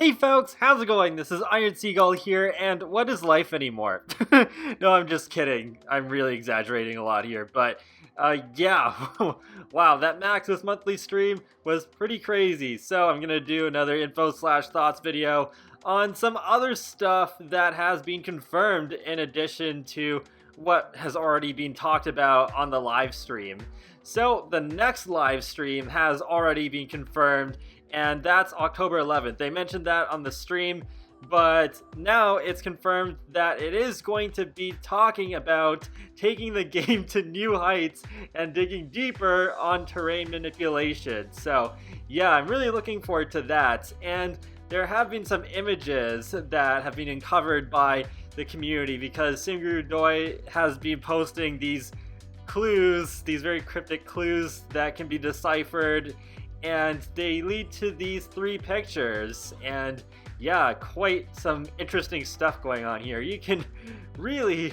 Hey folks, how's it going? This is Iron Seagull here, and what is life anymore? No, I'm just kidding. I'm really exaggerating a lot here, but yeah, wow, that Max's monthly stream was pretty crazy. So I'm gonna do another info/thoughts video on some other stuff that has been confirmed in addition to what has already been talked about on the live stream. So the next live stream has already been confirmed, and that's October 11th. They mentioned that on the stream, but now it's confirmed that it is going to be talking about taking the game to new heights and digging deeper on terrain manipulation. So yeah, I'm really looking forward to that. And there have been some images that have been uncovered by the community because Singru Doi has been posting these clues, these very cryptic clues that can be deciphered, and they lead to these three pictures. And yeah, quite some interesting stuff going on here. You can really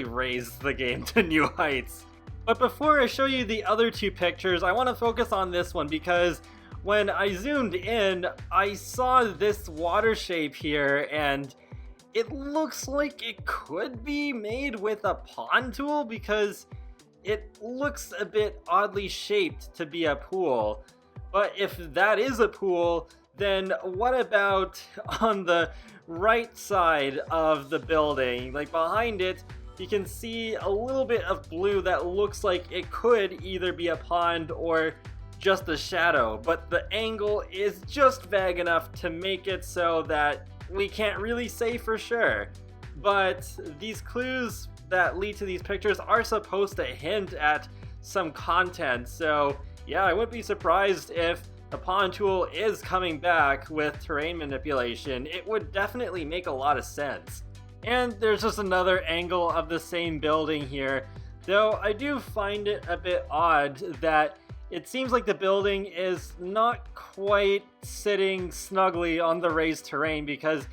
raise the game to new heights. But before I show you the other two pictures, I want to focus on this one because when I zoomed in, I saw this water shape here, and it looks like it could be made with a pawn tool because it looks a bit oddly shaped to be a pool. But if that is a pool, then what about on the right side of the building? Like behind it, you can see a little bit of blue that looks like it could either be a pond or just a shadow, but the angle is just vague enough to make it so that we can't really say for sure. But these clues that lead to these pictures are supposed to hint at some content, so yeah, I wouldn't be surprised if the pawn tool is coming back with terrain manipulation. It would definitely make a lot of sense. And there's just another angle of the same building here, though I do find it a bit odd that it seems like the building is not quite sitting snugly on the raised terrain, because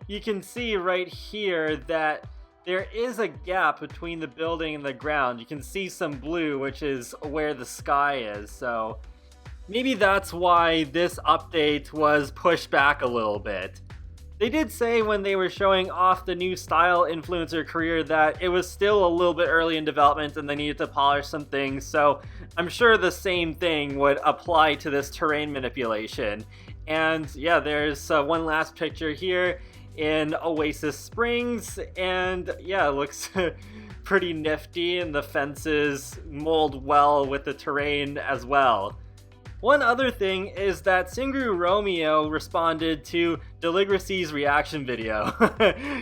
you can see right here that there is a gap between the building and the ground. You can see some blue, which is where the sky is, so maybe that's why this update was pushed back a little bit. They did say when they were showing off the new style influencer career that it was still a little bit early in development and they needed to polish some things, so I'm sure the same thing would apply to this terrain manipulation. And yeah, there's one last picture here in Oasis Springs, and yeah, it looks pretty nifty, and the fences mold well with the terrain as well. One other thing is that Singru Romeo responded to Deligracy's reaction video.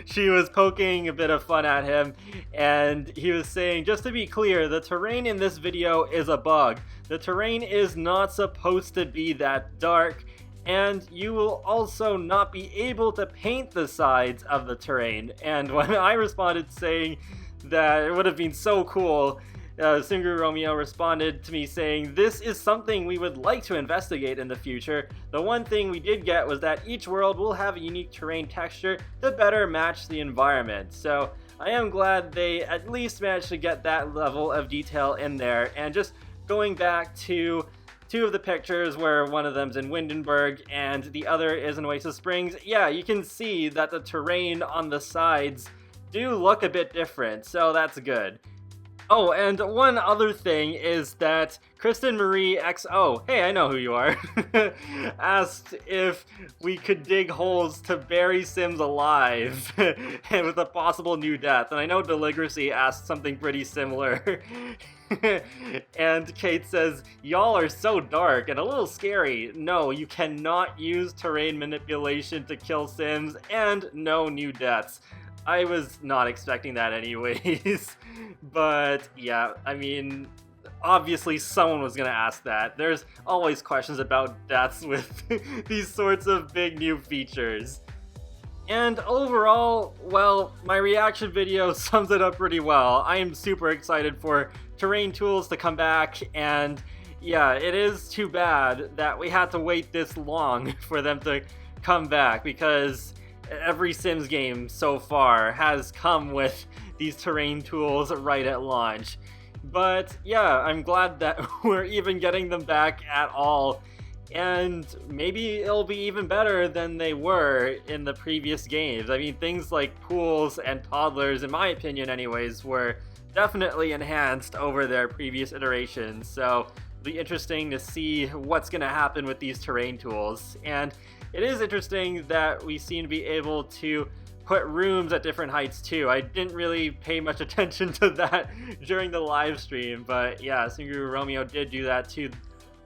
She was poking a bit of fun at him, and he was saying, just to be clear, the terrain in this video is a bug. The terrain is not supposed to be that dark, and you will also not be able to paint the sides of the terrain. And when I responded saying that it would have been so cool, Singru Romeo responded to me saying, "This is something we would like to investigate in the future. The one thing we did get was that each world will have a unique terrain texture to better match the environment." So I am glad they at least managed to get that level of detail in there. And just going back to two of the pictures where one of them's in Windenburg and the other is in Oasis Springs, yeah, you can see that the terrain on the sides do look a bit different, so that's good. Oh, and one other thing is that Kristen Marie XO, hey, I know who you are, asked if we could dig holes to bury Sims alive and with a possible new death. And I know Deligracy asked something pretty similar. And Kate says, "Y'all are so dark and a little scary. No, you cannot use terrain manipulation to kill Sims, and no new deaths." I was not expecting that anyways. But yeah, I mean, obviously someone was gonna ask that. There's always questions about deaths with these sorts of big new features. And overall, well, my reaction video sums it up pretty well. I am super excited for terrain tools to come back, and yeah, it is too bad that we had to wait this long for them to come back, because every Sims game so far has come with these terrain tools right at launch. But yeah, I'm glad that we're even getting them back at all. and maybe it'll be even better than they were in the previous games. I mean, things like pools and toddlers, in my opinion anyways, were definitely enhanced over their previous iterations, so it'll be interesting to see what's going to happen with these terrain tools. And it is interesting that we seem to be able to put rooms at different heights too. I didn't really pay much attention to that during the live stream, but yeah, Seagull Romeo did do that to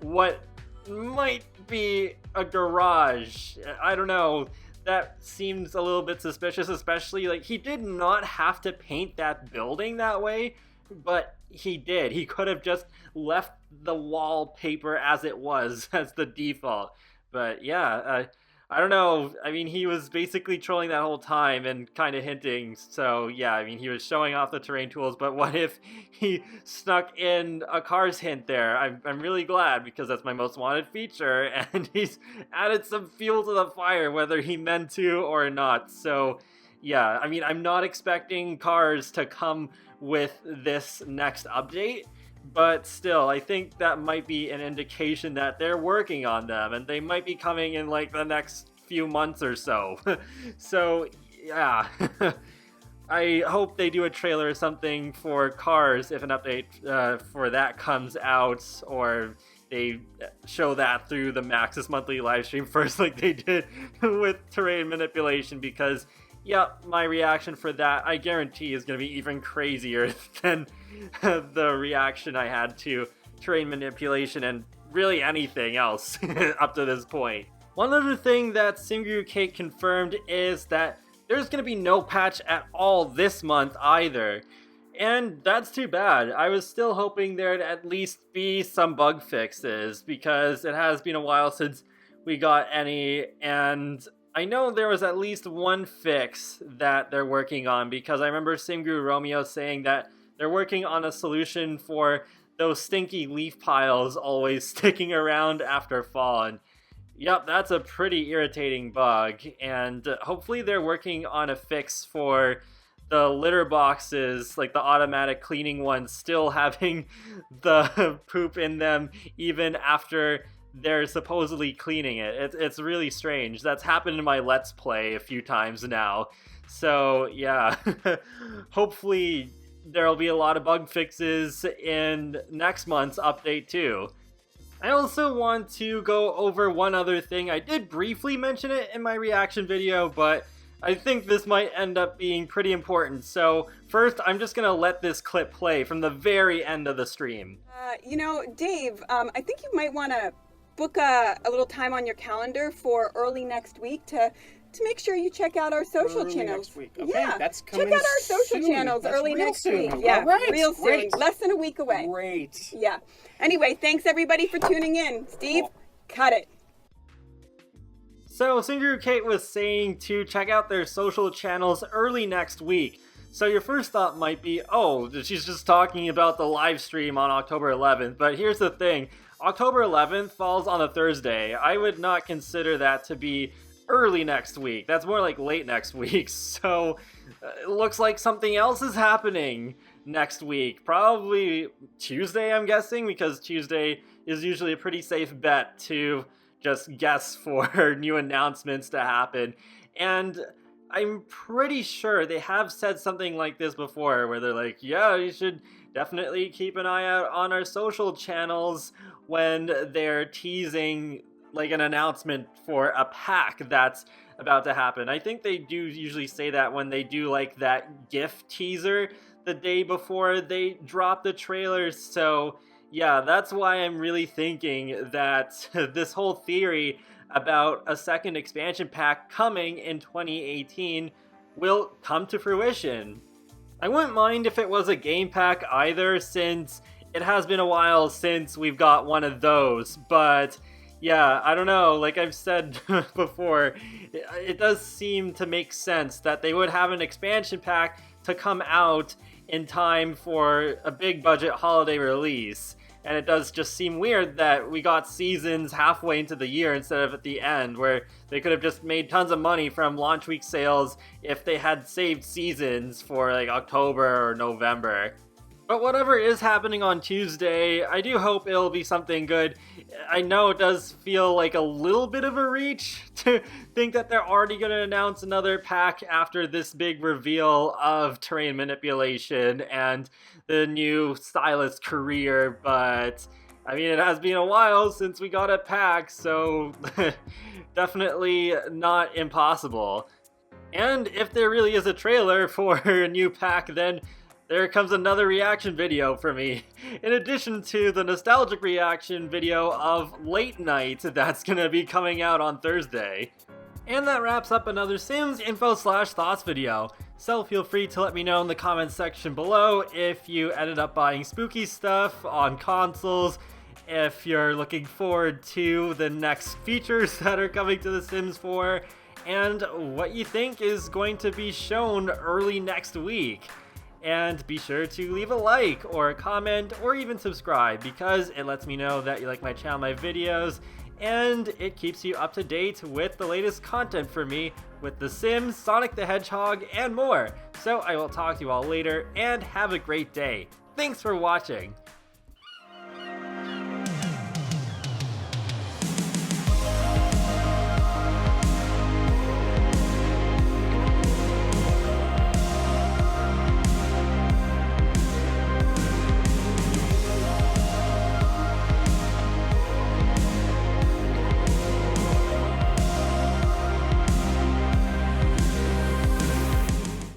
what might be a garage. I don't know. That seems a little bit suspicious, especially like he did not have to paint that building that way, but he did. He could have just left the wallpaper as it was as the default. But yeah, I don't know. I mean, he was basically trolling that whole time and kind of hinting. So yeah, I mean, he was showing off the terrain tools, but what if he snuck in a Cars hint there? I'm really glad, because that's my most wanted feature, and he's added some fuel to the fire, whether he meant to or not. So yeah, I mean, I'm not expecting Cars to come with this next update, but still, I think that might be an indication that they're working on them, and they might be coming in like the next few months or so. So yeah, I hope they do a trailer or something for Cars if an update for that comes out, or they show that through the Maxis monthly livestream first like they did with terrain manipulation, because yeah, my reaction for that, I guarantee, is going to be even crazier than the reaction I had to terrain manipulation and really anything else up to this point. One other thing that Singu Cake confirmed is that there's going to be no patch at all this month either. And that's too bad. I was still hoping there'd at least be some bug fixes, because it has been a while since we got any, and I know there was at least one fix that they're working on, because I remember Simguru Romeo saying that they're working on a solution for those stinky leaf piles always sticking around after fall. And yep, that's a pretty irritating bug, and hopefully they're working on a fix for the litter boxes, like the automatic cleaning ones, still having the poop in them even after they're supposedly cleaning it. It's really strange. That's happened in my Let's Play a few times now. So yeah, hopefully there'll be a lot of bug fixes in next month's update too. I also want to go over one other thing. I did briefly mention it in my reaction video, but I think this might end up being pretty important. So first, I'm just gonna let this clip play from the very end of the stream. You know, Dave, I think you might want to book a little time on your calendar for early next week to make sure you check out our social channels. Next week. Okay, yeah, that's coming check out our social soon. channels That's early real next soon. week. Yeah, All right, real soon. great. Less than a week away. Great. Yeah. Anyway, thanks everybody for tuning in. Steve, cut it. So Singu Kate was saying to check out their social channels early next week. So your first thought might be, oh, she's just talking about the live stream on October 11th. But here's the thing. October 11th falls on a Thursday. I would not consider that to be early next week. That's more like late next week. So it looks like something else is happening next week. Probably Tuesday, I'm guessing, because Tuesday is usually a pretty safe bet to just guess for new announcements to happen. And I'm pretty sure they have said something like this before, where they're like, yeah, you should definitely keep an eye out on our social channels when they're teasing like an announcement for a pack that's about to happen. I think they do usually say that when they do like that GIF teaser the day before they drop the trailers. So yeah, that's why I'm really thinking that this whole theory about a second expansion pack coming in 2018 will come to fruition. I wouldn't mind if it was a game pack either, since it has been a while since we've got one of those, but yeah, I don't know, like I've said before, it does seem to make sense that they would have an expansion pack to come out in time for a big budget holiday release. And it does just seem weird that we got seasons halfway into the year instead of at the end, where they could have just made tons of money from launch week sales if they had saved seasons for like October or November. But whatever is happening on Tuesday, I do hope it'll be something good. I know it does feel like a little bit of a reach to think that they're already going to announce another pack after this big reveal of terrain manipulation and the new stylist career, but I mean, it has been a while since we got a pack, so definitely not impossible. And if there really is a trailer for a new pack, then there comes another reaction video for me, in addition to the nostalgic reaction video of Late Night that's gonna be coming out on Thursday. And that wraps up another Sims info/thoughts video. So feel free to let me know in the comments section below if you ended up buying spooky stuff on consoles, if you're looking forward to the next features that are coming to The Sims 4, and what you think is going to be shown early next week. And be sure to leave a like or a comment or even subscribe, because it lets me know that you like my channel, my videos, and it keeps you up to date with the latest content for me with The Sims, Sonic the Hedgehog, and more. So I will talk to you all later, and have a great day. Thanks for watching.